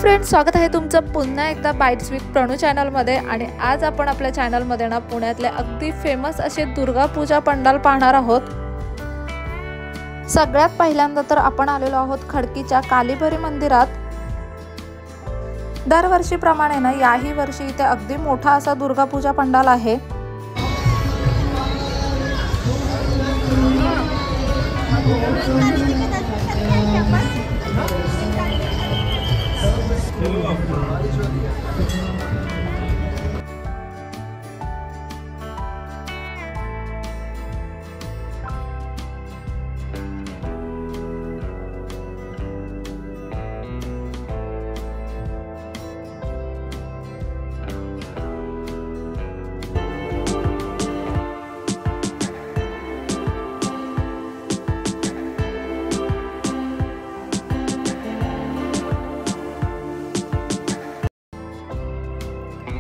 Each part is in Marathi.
फ्रेंड्स, स्वागत आहे तुमचं पुन्हा एकदा बाईट्स विथ प्रणू चॅनलमध्ये। आणि आज आपण आपल्या चॅनलमध्ये ना पुण्यातले अगदी फेमस असे दुर्गा पूजा पंडाल पाहणार आहोत। सगळ्यात पहिल्यांदा तर आपण आलेलो आहोत खडकीच्या कालीभैरव मंदिरात। दरवर्षीप्रमाणे ना याही वर्षी इथे अगदी मोठा असा दुर्गा पूजा पंडाल आहे।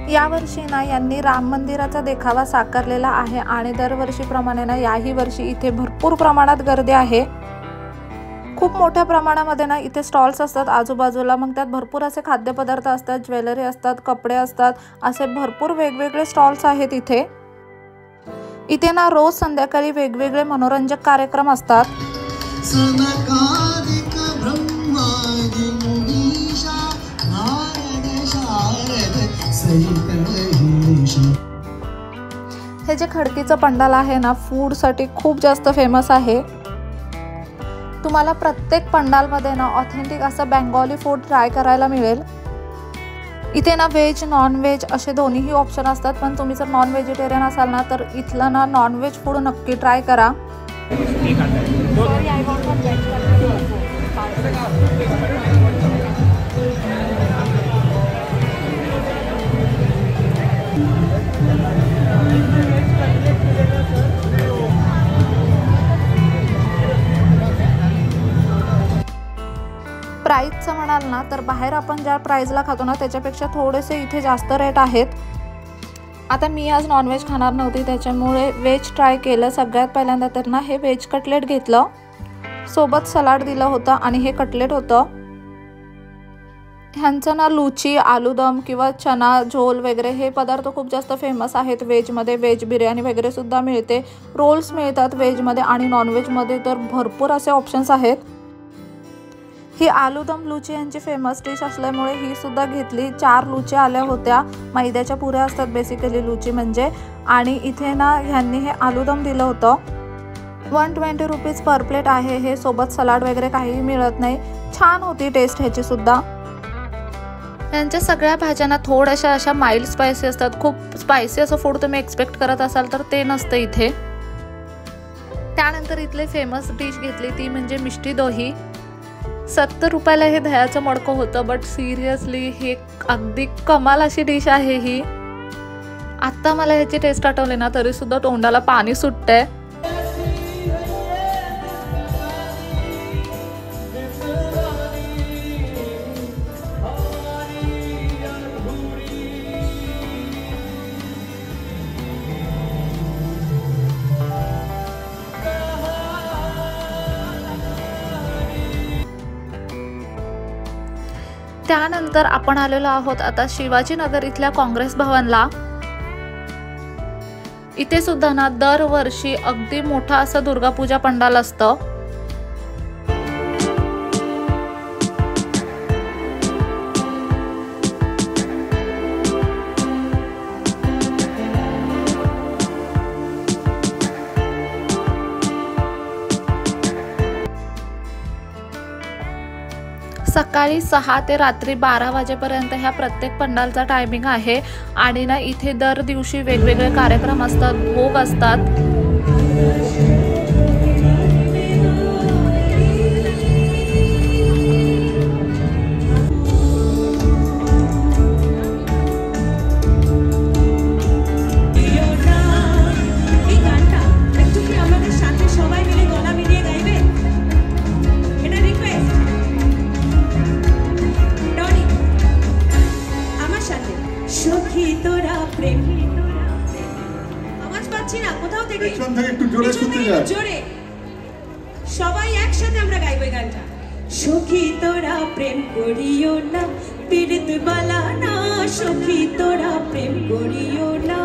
यावर्षी ना यांनी राम मंदिराचा देखावा साकारलेला आहे आणि दरवर्षीप्रमाणे ना याही वर्षी इथे भरपूर प्रमाणात गर्दी आहे। खूप मोठ्या प्रमाणामध्ये ना इथे स्टॉल्स असतात आजूबाजूला। मग त्यात भरपूर असे खाद्यपदार्थ असतात, ज्वेलरी असतात, कपडे असतात, असे भरपूर वेगवेगळे स्टॉल्स आहेत इथे। इथे ना रोज संध्याकाळी वेगवेगळे मनोरंजक कार्यक्रम असतात। हे जे खडकीचं पंडाल आहे ना फूड साठी खूप जास्त फेमस आहे। तुम्हाला प्रत्येक पंडालमध्ये ना ऑथेंटिक असं बेंगॉली फूड ट्राय करायला मिळेल। इथे ना व्हेज नॉन व्हेज असे दोन्हीही ऑप्शन असतात, पण तुम्ही जर नॉन व्हेजिटेरियन असाल ना तर इथलं ना नॉन व्हेज फूड नक्की ट्राय करा। प्राइसचं म्हणाल ना तर बाहेर आपण ज्या प्राइसला खातो ना त्याच्यापेक्षा थोडेसे इथे जास्त रेट आहेत। आता मी आज नॉनव्हेज खाणार नव्हती त्याच्यामुळे व्हेज ट्राय केलं। सगळ्यात पहिल्यांदा तर ना हे व्हेज कटलेट घेतलं, सोबत सलाड दिलं होतं आणि हे कटलेट होतं। ह्यांचं ना लुची, आलूदम किंवा चना झोल वगैरे हे पदार्थ खूप जास्त फेमस आहेत व्हेजमध्ये। व्हेज बिर्याणी वगैरे सुद्धा मिळते, रोल्स मिळतात व्हेजमध्ये आणि नॉनव्हेजमध्ये तर भरपूर असे ऑप्शन्स आहेत। ही आलूदम लुची यांची फेमस डिश असल्यामुळे ही सुद्धा घेतली। 4 लुची आल्या होत्या, मैद्याच्या पुऱ्या असतात बेसिकली लुची म्हणजे। आणि इथे ना ह्यांनी हे आलूदम दिलं होतं। 120 रुपीज पर प्लेट आहे हे, सोबत सलाड वगैरे काहीही मिळत नाही। छान होती टेस्ट ह्याची सुद्धा। यांच्या सगळ्या भाज्यांना थोड्याशा अशा माइल्ड स्पायसी असतात। खूप स्पायसी असं फूड तुम्ही एक्सपेक्ट करत असाल तर ते नसतं इथे। त्यानंतर इथले फेमस डिश घेतली ती म्हणजे मिष्टी दोही। 70 रुपयाला हे दह्याचं मडकं होतं, बट सिरियसली हे अगदी कमाल अशी डिश आहे ही। आता मला ह्याची टेस्ट आठवली ना तरी सुद्धा तोंडाला पाणी सुटतंय। त्यानंतर आपण आलेलो आहोत आता शिवाजीनगर इथल्या काँग्रेस भवनला। इथे सुद्धा ना दरवर्षी अगदी मोठा असं दुर्गा पूजा पंडाल असतं। सकाळी 6 ते रात्री 12 वाजेपर्यंत ह्या प्रत्येक पंडालचा टायमिंग आहे। आणि ना इथे दर दिवशी वेगवेगळे कार्यक्रम असतात, भोग असतात। জোরে সবাই একসাথে আমরা গাইবো গানটা। সখী তোরা প্রেম করিও না পীড়িত বালা না সখী তোরা প্রেম করিও না।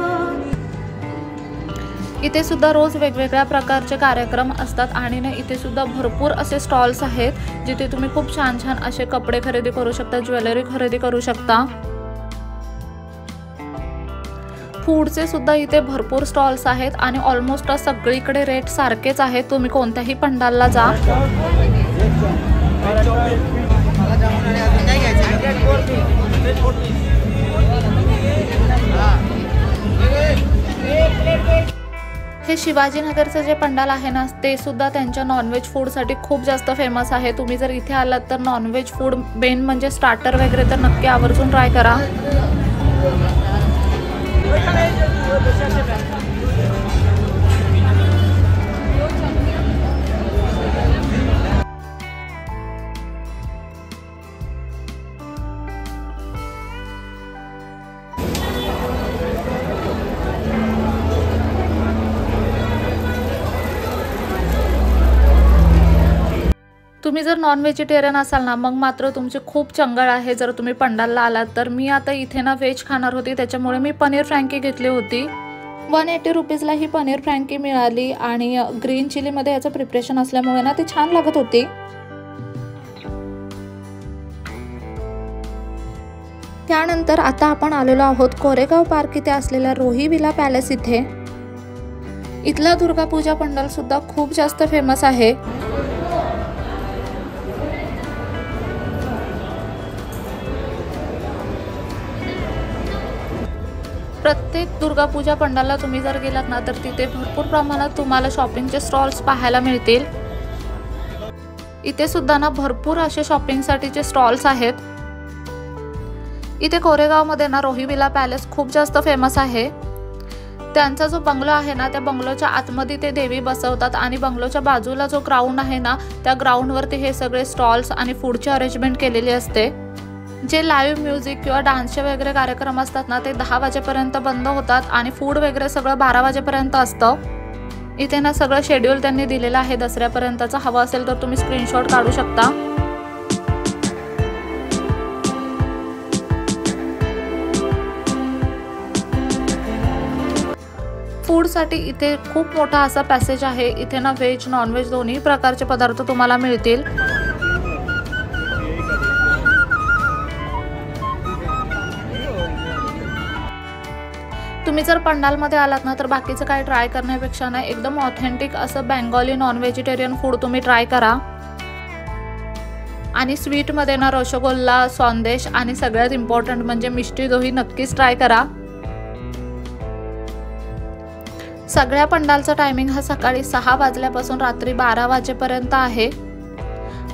इथे सुद्धा रोज वेगवेगळ्या प्रकारचे कार्यक्रम असतात आणि ना इथे सुद्धा भरपूर असे स्टॉल्स आहेत जिथे तुम्ही खूप छान छान असे कपडे खरेदी करू शकता, ज्वेलरी खरेदी करू शकता। फूडचे सुद्धा इथे भरपूर स्टॉल्स आहेत आणि ऑलमोस्ट सगळीकडे रेट सारखेच आहेत, तुम्ही कोणत्याही पंडालला जा। हे शिवाजीनगरचं जे पंडाल आहे ना ते सुद्धा त्यांच्या नॉनव्हेज फूडसाठी खूप जास्त फेमस आहे। तुम्ही जर इथे आलात तर नॉनव्हेज फूड मेन म्हणजे स्टार्टर वगैरे तर नक्की आवर्जून ट्राय करा। तुम्ही जर नॉन व्हेजिटेरियन असाल ना मग मात्र तुमची खूप चंगळ आहे जर तुम्ही पंडालला आलात तर। मी आता इथे ना व्हेज खाणार होती त्याच्यामुळे मी पनीर फ्रँकी घेतली होती। 180 रुपीजला ही पनीर फ्रँकी मिळाली आणि ग्रीन चिलीमध्ये याचं प्रिपरेशन असल्यामुळे ना ती छान लागत होती। त्यानंतर आता आपण आलेलो आहोत कोरेगाव पार्क इथे असलेल्या रोही विला पॅलेस इथे। इथला दुर्गा पूजा पंडाल सुद्धा खूप जास्त फेमस आहे। प्रत्येक दुर्गा पूजा पंडालला तुम्ही जर गेलात ना तर तिथे भरपूर प्रमाणात तुम्हाला शॉपिंगचे स्टॉल्स पाहायला मिळतील। इथे सुद्धा ना भरपूर असे शॉपिंगसाठीचे स्टॉल्स आहेत। इथे कोरेगावमध्ये ना रोही विला पॅलेस खूप जास्त फेमस आहे। त्यांचा जो बंगलो आहे ना त्या बंगलोच्या आतमध्ये ते देवी बसवतात आणि बंगलोच्या बाजूला जो ग्राउंड आहे ना त्या ग्राउंडवरती हे सगळे स्टॉल्स आणि फूडची अरेंजमेंट केलेली असते। जे लाईव्ह म्युझिक किंवा डान्सचे वगैरे कार्यक्रम असतात ना ते 10 वाजेपर्यंत बंद होतात आणि फूड वगैरे सगळं 12 वाजेपर्यंत असतं। इथे ना सगळं शेड्यूल त्यांनी दिलेलं आहे, दसऱ्यापर्यंतचं हवं असेल तर तुम्ही स्क्रीनशॉट काढू शकता। फूडसाठी इथे खूप मोठा असा पॅसेज आहे। इथे ना व्हेज नॉनव्हेज दोन्ही प्रकारचे पदार्थ तुम्हाला मिळतील। तुम्ही जर पंडालमध्ये आलात ना तर बाकीचं काय ट्राय करण्यापेक्षा ना एकदम ऑथेंटिक असं बेंगॉली नॉन व्हेजिटेरियन फूड तुम्ही ट्राय करा। आणि स्वीटमध्ये ना रसगुल्ला, संदेश आणि सगळ्यात इम्पॉर्टंट म्हणजे मिष्टी दोही नक्कीच ट्राय करा। सगळ्या पंडालचा टायमिंग हा सकाळी 6 वाजल्यापासून रात्री 12 वाजेपर्यंत आहे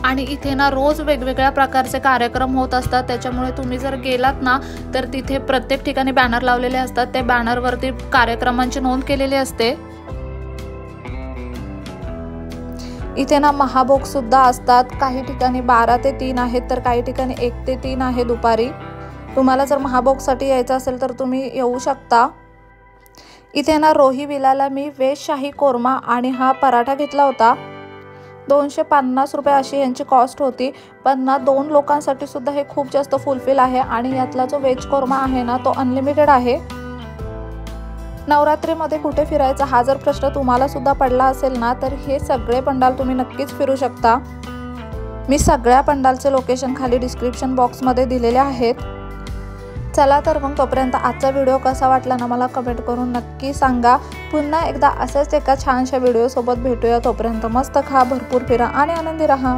आणि इथे ना रोज वेगवेगळ्या प्रकारचे कार्यक्रम होत असतात। त्याच्यामुळे तुम्ही जर गेलात ना तर तिथे प्रत्येक ठिकाणी बॅनर लावलेले असतात, त्या बॅनरवरती कार्यक्रमांची नोंद केलेली असते। इथे ना महाभोग सुद्धा असतात, काही ठिकाणी 12 ते 3 आहेत तर काही ठिकाणी 1 ते 3 आहे दुपारी। तुम्हाला जर महाभोगसाठी यायचं असेल तर तुम्ही येऊ शकता। इथे ना रोही विलाला मी व्हेज शाही कोरमा आणि हा पराठा घेतला होता। 250 रुपये अशी यांची कॉस्ट होती, पण ना 2 लोकांसाठी सुद्धा हे खूप जास्त फुलफिल आहे आणि यातला जो व्हेज कोरमा आहे ना तो अनलिमिटेड आहे। नवरात्रीमध्ये कुठे फिरायचा हा जर प्रश्न तुम्हाला सुद्धा पडला असेल ना तर हे सगळे पंडाल तुम्ही नक्कीच फिरू शकता। मी सगळ्या पंडालचे लोकेशन खाली डिस्क्रिप्शन बॉक्समध्ये दिलेले आहेत। चला तर मग तोपर्यंत आजचा व्हिडिओ कसा वाटला ना मला कमेंट करून नक्की सांगा। पुन्हा एकदा असेच एका छानशा व्हिडिओ सोबत भेटूया, तोपर्यंत मस्त खा, भरपूर फिरा आणि आनंदी राहा।